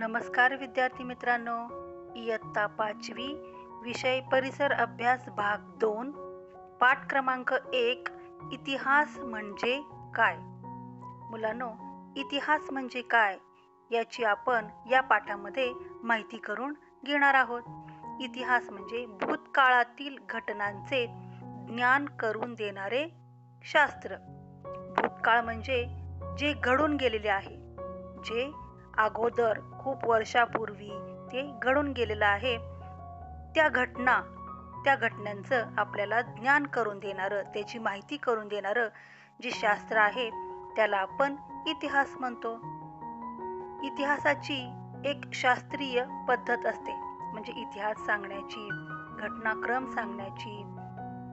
नमस्कार विद्यार्थी मित्रांनो. इयत्ता 5वी विषय परिसर अभ्यास भाग 2 पाठ क्रमांक 1 इतिहास म्हणजे काय. मुलांनो, इतिहास म्हणजे काय याची आपण या पाठामध्ये माहिती करून घेणार आहोत. इतिहास म्हणजे भूतकाळातील घटनांचे ज्ञान करून देणारे शास्त्र. भूतकाळ म्हणजे जे घडून गेलेले आहे, जे अगोदर खूप वर्षापूर्वी ते घडून गेलेलं आहे, त्या घटनांचं आपल्याला ज्ञान करून देणारं, त्याची माहिती करून देणारं जे शास्त्र आहे त्याला आपण इतिहास म्हणतो. इतिहासाची एक शास्त्रीय पद्धत असते, म्हणजे इतिहास सांगण्याची, घटनाक्रम सांगण्याची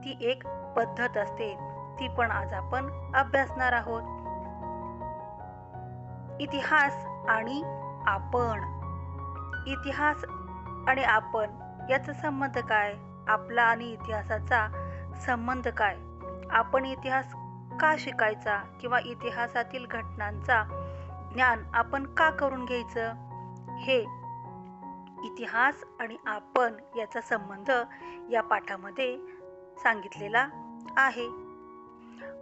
ती एक पद्धत असते. ती पण आज आपण अभ्यासणार आहोत. इतिहास आणि आपण. इतिहास आणि आपण याचा संबंध काय? आपला आणि इतिहासाचा संबंध काय? आपण इतिहास का शिकायचा किंवा इतिहासातील घटनांचा ज्ञान आपण का करून घ्यायचं? हे इतिहास आणि आपण याचा संबंध या पाठामध्ये सांगितलेला आहे.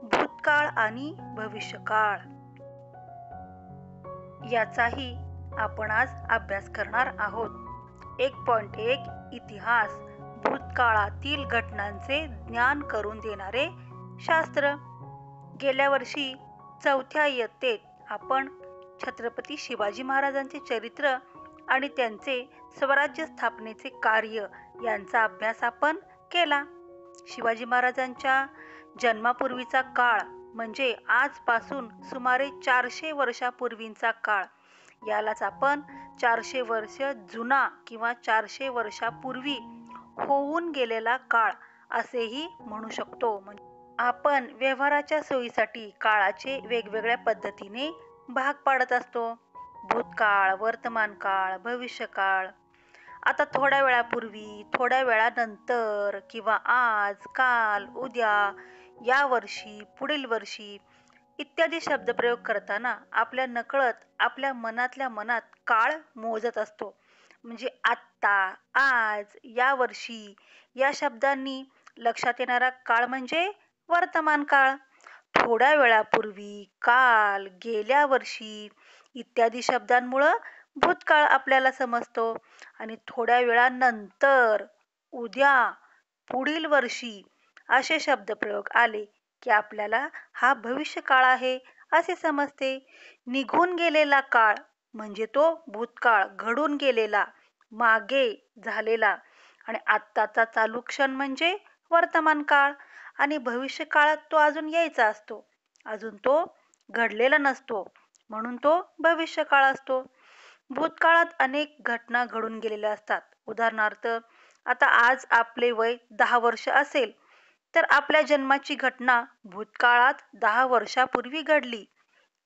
भूतकाळ आणि भविष्यकाळ याचाही आपण आज अभ्यास करणार आहोत. 1.1 इतिहास भूतकाळातील घटनांचे ज्ञान करून देणारे शास्त्र. गेल्या वर्षी 4थ्या इयत्तेत आपण छत्रपती शिवाजी महाराजांचे चरित्र आणि त्यांचे स्वराज्य स्थापनेचे कार्य यांचा अभ्यास आपण केला. शिवाजी महाराजांच्या जन्मापूर्वीचा काळ म्हणजे आजपासून सुमारे 400 वर्षापूर्वींचा काळ, यालाच आपण 400 वर्ष जुना किंवा 400 वर्षापूर्वी होऊन गेलेला काळ असेही म्हणू शकतो. आपण व्यवहाराच्या सोयीसाठी काळाचे वेगवेगळ्या पद्धतीने भाग पाडत असतो. भूतकाळ, वर्तमान काळ, भविष्यकाळ. आता थोड्या वेळापूर्वी, थोड्या वेळानंतर किंवा आज, काल, उद्या, या वर्षी, पुढील वर्षी इत्यादी शब्दप्रयोग करताना आपल्या नकळत आपल्या मनातल्या मनात काळ मोजत असतो. म्हणजे आत्ता, आज, या वर्षी या शब्दांनी लक्षात येणारा काळ म्हणजे वर्तमान काळ. थोड्या वेळापूर्वी, काल, गेल्या वर्षी इत्यादी शब्दांमुळं भूतकाळ आपल्याला समजतो. आणि थोड्या वेळानंतर, उद्या, पुढील वर्षी असे शब्दप्रयोग आले की आपल्याला हा भविष्यकाळ आहे असे समजते. निघून गेलेला काळ म्हणजे तो भूतकाळ, घडून गेलेला, मागे झालेला. आणि आत्ताचा चालू क्षण म्हणजे वर्तमान काळ. आणि भविष्यकाळात तो अजून यायचा असतो, अजून तो घडलेला नसतो, म्हणून तो भविष्यकाळ असतो. भूतकाळात अनेक घटना घडून गेलेल्या असतात. उदाहरणार्थ, आता आज आपले वय 10 वर्ष असेल तर आपल्या जन्माची घटना भूतकाळात 10 वर्षापूर्वी घडली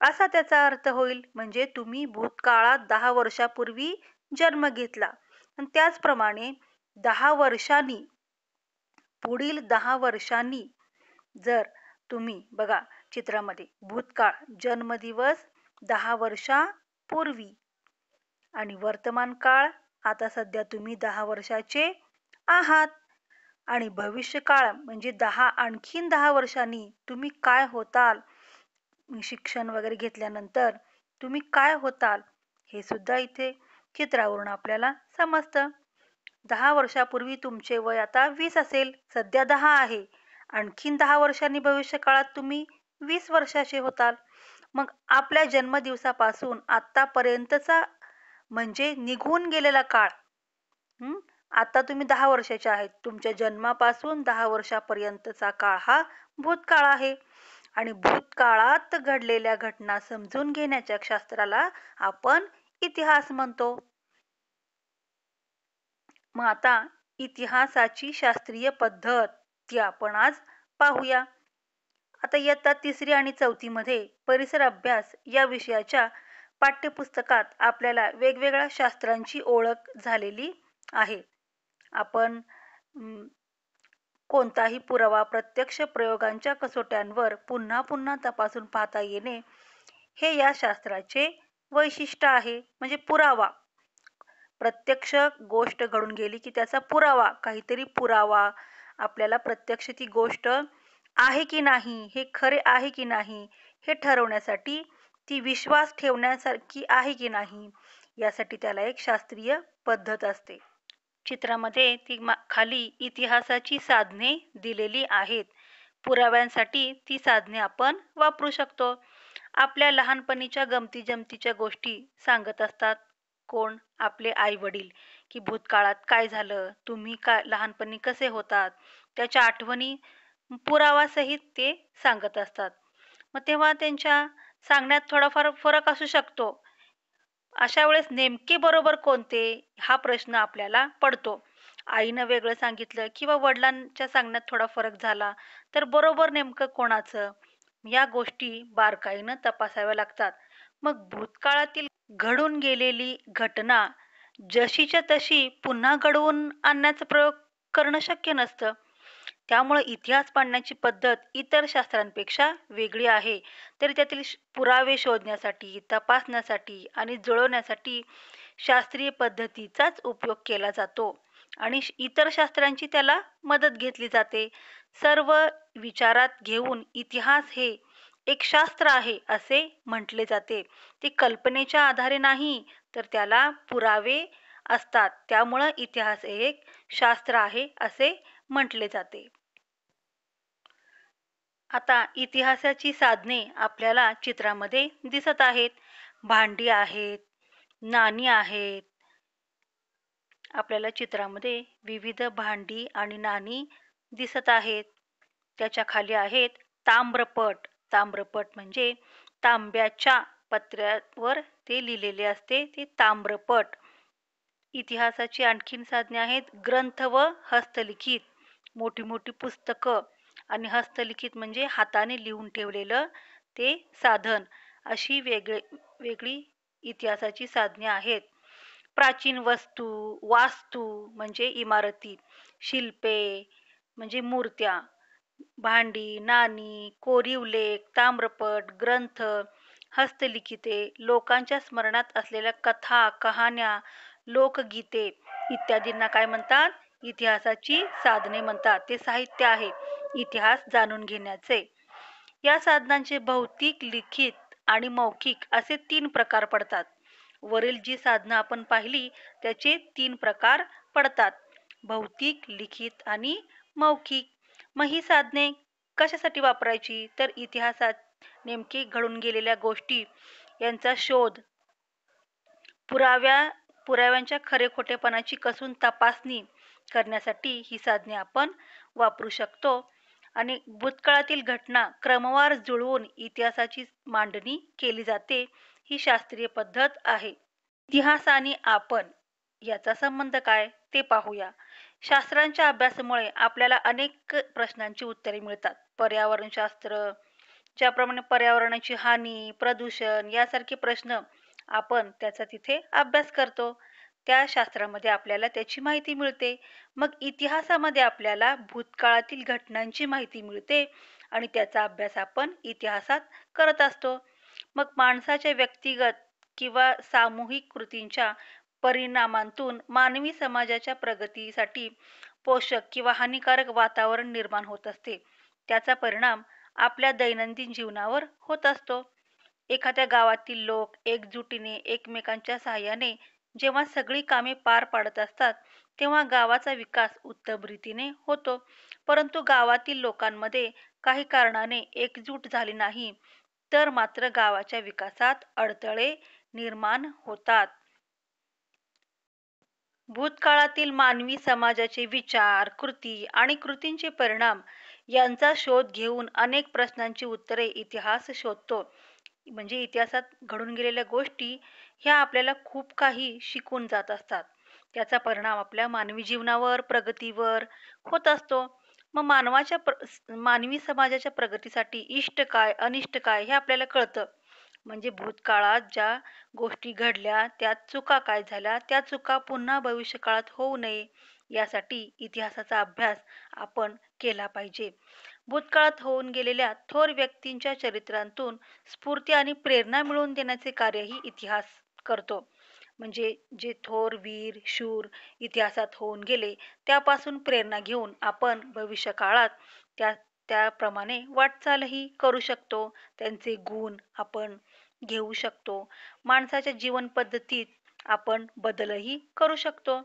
असा त्याचा अर्थ होईल. म्हणजे तुम्ही भूतकाळात 10 वर्षापूर्वी जन्म घेतला. आणि त्याचप्रमाणे 10 वर्षांनी, पुढील 10 वर्षांनी जर तुम्ही बघा चित्रामध्ये, भूतकाळ जन्मदिवस 10 वर्षापूर्वी आणि वर्तमान काळ आता सध्या तुम्ही 10 वर्षाचे आहात. आणि भविष्यकाळ म्हणजे आणखीन 10 वर्षांनी तुम्ही काय होताल, शिक्षण वगैरे घेतल्यानंतर तुम्ही काय होताल हे सुद्धा इथे चित्रावरून आपल्याला समजतं. 10 वर्षापूर्वी तुमचे वय आता 20 असेल, सध्या 10 आहे. आणखीन 10 वर्षांनी भविष्यकाळात तुम्ही 20 वर्षाचे होताल. मग आपल्या जन्मदिवसापासून आतापर्यंतचा म्हणजे निघून गेलेला काळ. आता तुम्ही 10 वर्षाचे आहेत, तुमच्या जन्मापासून 10 वर्षापर्यंतचा काळ हा भूतकाळ आहे. आणि भूतकाळात घडलेल्या घटना समजून घेण्याच्या शास्त्राला आपण इतिहास म्हणतो. मग आता इतिहासाची शास्त्रीय पद्धत ती आपण आज पाहूया. आता इयत्ता 3री आणि 4थी मध्ये परिसर अभ्यास या विषयाच्या पाठ्यपुस्तकात आपल्याला वेगवेगळ्या शास्त्रांची ओळख झालेली आहे. आपण कोणताही पुरावा प्रत्यक्ष प्रयोगांच्या कसोट्यांवर पुन्हा पुन्हा तपासून पाहता येणे हे या शास्त्राचे वैशिष्ट्य आहे. म्हणजे पुरावा प्रत्यक्ष गोष्ट घडून गेली की त्याचा पुरावा, काहीतरी पुरावा आपल्याला प्रत्यक्ष ती गोष्ट आहे की नाही, हे खरे आहे की नाही, हे ठरवण्यासाठी, ती विश्वास ठेवण्यासारखी आहे की नाही, यासाठी त्याला एक शास्त्रीय पद्धत असते. चित्रामध्ये खाली इतिहासाची साधने दिलेली आहेत. पुराव्यांसाठी ती साधने आपण वापरू शकतो. आपल्या लहानपणीच्या गमती-जमतीच्या गोष्टी सांगत असतात कोण? आपले आई-वडील, की भूतकाळात काय झालं? तुम्ही काय लहानपणी कसे होतात? त्याच्या आठवणी पुरावासहित ते सांगत असतात. मग तेव्हा त्यांच्या सांगण्यात थोडाफार फरक असू शकतो. अशा वेळेस नेमके बरोबर कोणते? हा प्रश्न आपल्याला पडतो. आईनं वेगळं सांगितलं किंवा वडिलांच्या सांगण्यात थोडा फरक झाला, तर बरोबर नेमकं कोणाचं? या गोष्टी बारकाईनं तपासाव्या लागतात. मग भूतकाळातील घडून गेलेली घटना जशीच्या तशी पुन्हा घडवून आणण्याचा प्रयोग करणं शक्य नसतं. त्यामुळे इतिहास पाहण्याची पद्धत इतर शास्त्रांपेक्षा वेगळी आहे. तरी त्यातील पुरावे शोधण्यासाठी, तपासण्यासाठी आणि जुळवण्यासाठी शास्त्रीय पद्धतीचाच उपयोग केला जातो आणि इतर शास्त्रांची त्याला मदत घेतली जाते. सर्व विचारात घेऊन इतिहास हे एक शास्त्र आहे असे म्हटले जाते. ते कल्पनेच्या आधारे नाही, तर त्याला पुरावे असतात. त्यामुळं इतिहास हे एक शास्त्र आहे असे म्हटले जाते. आता इतिहासाची साधने आपल्याला चित्रामध्ये दिसत आहेत. भांडी आहेत, नाणी आहेत. आपल्याला चित्रामध्ये विविध भांडी आणि नाणी दिसत आहेत. त्याच्या खाली आहेत ताम्रपट. ताम्रपट म्हणजे तांब्याच्या पत्र्यावर ते लिहिलेले असते, ते ताम्रपट. इतिहासाची आणखीन साधने आहेत ग्रंथ व हस्तलिखित. मोठी मोठी पुस्तकं आणि हस्तलिखित म्हणजे हाताने लिहून ठेवलेलं ते साधन. अशी वेगळी इतिहासाची साधने आहेत. प्राचीन वस्तू, वास्तू म्हणजे इमारती, शिल्पे म्हणजे मूर्त्या, भांडी, नाणी, कोरीव लेख, ताम्रपट, ग्रंथ, हस्तलिखिते, लोकांच्या स्मरणात असलेल्या कथा, कहाण्या, लोकगीते इत्यादींना काय म्हणतात? इतिहासाची साधने म्हणतात. ते साहित्य आहे इतिहास जाणून घेण्याचे. या साधनांचे भौतिक, लिखित आणि मौखिक असे 3 प्रकार पडतात. वरील जी साधनं आपण पाहिली त्याचे 3 प्रकार पडतात. भौतिक, लिखित आणि मौखिक. मग ही साधने कशासाठी वापरायची? तर इतिहासात नेमके घडून गेलेल्या गोष्टी यांचा शोध, पुराव्यांच्या खरे-खोटेपणाची कसून तपासणी करण्यासाठी ही साधने आपण वापरू शकतो. आणि भूतकाळातील घटना क्रमवार जुळवून इतिहासाची मांडणी केली जाते. ही शास्त्रीय पद्धत आहे. इतिहास आणि आपण याचा संबंध काय ते पाहूया. शास्त्रांच्या अभ्यासामुळे आपल्याला अनेक प्रश्नांची उत्तरे मिळतात. पर्यावरणशास्त्र, ज्याप्रमाणे पर्यावरणाची हानी, प्रदूषण यासारखे प्रश्न आपण त्याचा तिथे अभ्यास करतो. त्या शास्त्रामध्ये आपल्याला त्याची माहिती मिळते. मग इतिहासामध्ये आपल्याला भूतकाळातील घटनांची माहिती मिळते आणि त्याचा अभ्यास आपण इतिहासात करत असतो. मग माणसाच्या व्यक्तिगत किंवा सामूहिक कृतींच्या परिणामांतून मानवी समाजाच्या प्रगतीसाठी पोषक किंवा हानिकारक वातावरण निर्माण होत असते. त्याचा परिणाम आपल्या दैनंदिन जीवनावर होत असतो. एखाद्या गावातील लोक एकजुटीने एकमेकांच्या सहाय्याने जेव्हा सगळी कामे पार पाडत असतात, तेव्हा गावाचा विकास उत्तम रीतीने होतो. परंतु गावातील लोकांमध्ये काही कारणाने एकजूट झाली नाही, तर मात्र गावाच्या विकासात अडथळे निर्माण होतात. भूतकाळातील मानवी समाजाचे विचार, कृती आणि कृतींचे परिणाम यांचा शोध घेऊन अनेक प्रश्नांची उत्तरे इतिहास शोधतो. म्हणजे इतिहासात घडून गेलेल्या गोष्टी ह्या आपल्याला खूप काही शिकून जात असतात. त्याचा परिणाम आपल्या मानवी जीवनावर, प्रगतीवर होत असतो. मग मानवी समाजाच्या प्रगतीसाठी इष्ट काय, अनिष्ट काय हे आपल्याला कळतं. म्हणजे भूतकाळात ज्या गोष्टी घडल्या, त्यात चुका काय झाल्या, त्या चुका पुन्हा भविष्यकाळात होऊ नये यासाठी इतिहासाचा अभ्यास आपण केला पाहिजे. भूतकाळात होऊन गेलेल्या थोर व्यक्तींच्या चरित्रांतून स्फूर्ती आणि प्रेरणा मिळवून देण्याचे कार्यही इतिहास करतो. म्हणजे जे थोर वीर शूर इतिहासात होऊन गेले त्यापासून प्रेरणा घेऊन आपण भविष्यकाळात त्या त्याप्रमाणे वाटचालही करू शकतो. त्यांचे गुण आपण घेऊ शकतो. माणसाच्या जीवन पद्धतीत आपण बदलही करू शकतो.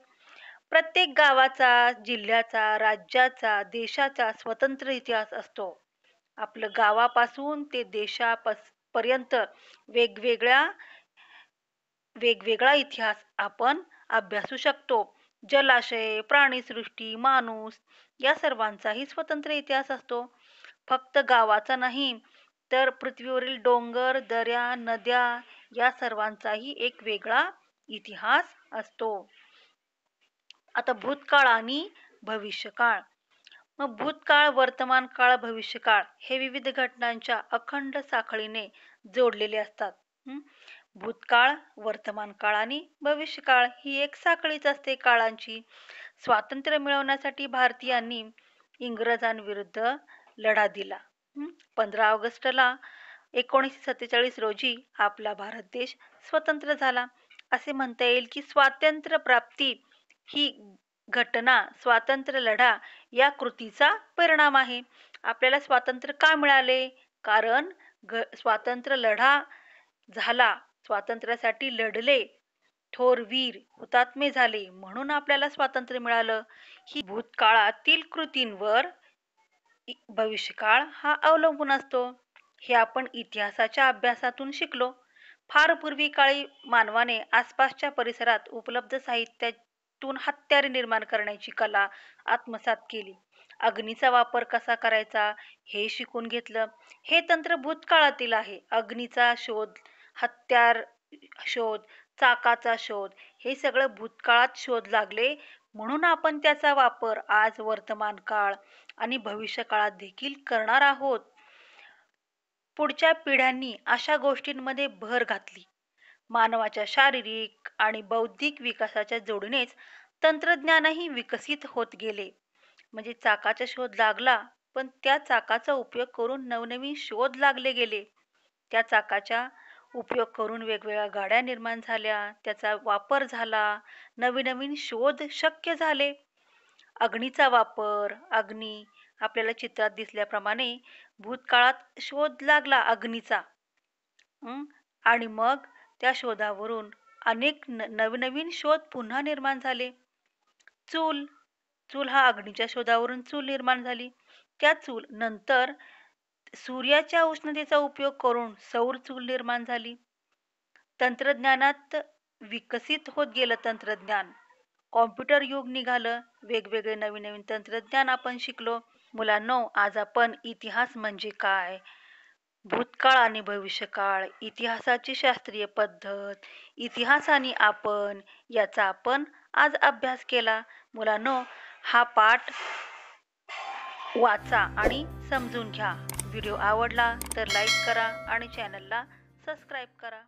प्रत्येक गावाचा, जिल्ह्याचा, राज्याचा, देशाचा स्वतंत्र इतिहास असतो. आपलं गावापासून ते पर्यंत वेगवेगळ्या वेगवेगळा इतिहास आपण अभ्यासू शकतो. जलाशय, प्राणीसृष्टी, माणूस या सर्वांचाही स्वतंत्र इतिहास असतो. फक्त गावाचा नाही, तर पृथ्वीवरील डोंगर, दऱ्या, नद्या या सर्वांचाही एक वेगळा इतिहास असतो. आता भूतकाळ आणि भविष्यकाळ. मग भूतकाळ, वर्तमान काळ, भविष्यकाळ हे विविध घटनांच्या अखंड साखळीने जोडलेले असतात. हं? भूतकाळ, वर्तमान काळ आणि भविष्यकाळ ही एक साखळीच असते काळांची. स्वातंत्र्य मिळवण्यासाठी भारतीयांनी इंग्रजांविरुद्ध लढा दिला. 15 ऑगस्टला 1947 रोजी आपला भारत देश स्वतंत्र झाला. असे म्हणता येईल की स्वातंत्र्य प्राप्ती ही घटना स्वातंत्र्य लढा या कृतीचा परिणाम आहे. आपल्याला स्वातंत्र्य का मिळाले? कारण स्वातंत्र्य लढा झाला, स्वातंत्र्यासाठी लढले, थोर वीर हुतात्मे झाले म्हणून आपल्याला स्वातंत्र्य मिळालं. ही भूतकाळातील कृतींवर भविष्यकाळ हा अवलंबून असतो. हे आपण इतिहासाच्या अभ्यासातून शिकलो. फार पूर्वी काळी मानवाने आसपासच्या परिसरात उपलब्ध साहित्यातून हत्यारे निर्माण करण्याची कला आत्मसात केली. अग्नीचा वापर कसा करायचा हे शिकून घेतलं. हे तंत्र भूतकाळातील आहे. अग्नीचा शोध, हत्यार शोध, चाकाचा शोध हे सगळं भूतकाळात शोध लागले म्हणून आपण त्याचा वापर आज वर्तमान काळ आणि भविष्य काळात देखील करणार आहोत. पुढच्या पिढ्यांनी अशा गोष्टींमध्ये भर घातली. मानवाच्या शारीरिक आणि बौद्धिक विकासाच्या जोडीनेच तंत्रज्ञानही विकसित होत गेले. म्हणजे चाकाचा शोध लागला, पण त्या चाकाचा उपयोग करून नवनवीन शोध लागले गेले. त्या चाकाचा उपयोग करून वेगवेगळ्या गाड्या निर्माण झाल्या, त्याचा वापर झाला, नवीन शोध शक्य झाले. अग्नीचा वापर, अग्नी आपल्याला चित्रात दिसल्याप्रमाणे भूतकाळात शोध लागला अग्नीचा. आणि मग त्या शोधावरून अनेक नवनवीन शोध पुन्हा निर्माण झाले. चूल चूल हा अग्नीच्या शोधावरून चूल निर्माण झाली. त्या चूल नंतर सूर्याच्या उष्णतेचा उपयोग करून सौर चूल निर्माण झाली. तंत्रज्ञानात विकसित होत गेलं तंत्रज्ञान. कॉम्प्युटर युग निघालं, वेगवेगळे नवीन तंत्रज्ञान आपण शिकलो. मुलांनो, आज आपण इतिहास म्हणजे काय, भूतकाळ आणि भविष्यकाळ, इतिहासाची शास्त्रीय पद्धत, इतिहास आणि आपण याचा आपण आज अभ्यास केला. मुलांनो, हा पाठ वाचा आणि समजून घ्या. व्हिडिओ आवडला तर लाईक करा आणि चॅनलला सबस्क्राईब करा.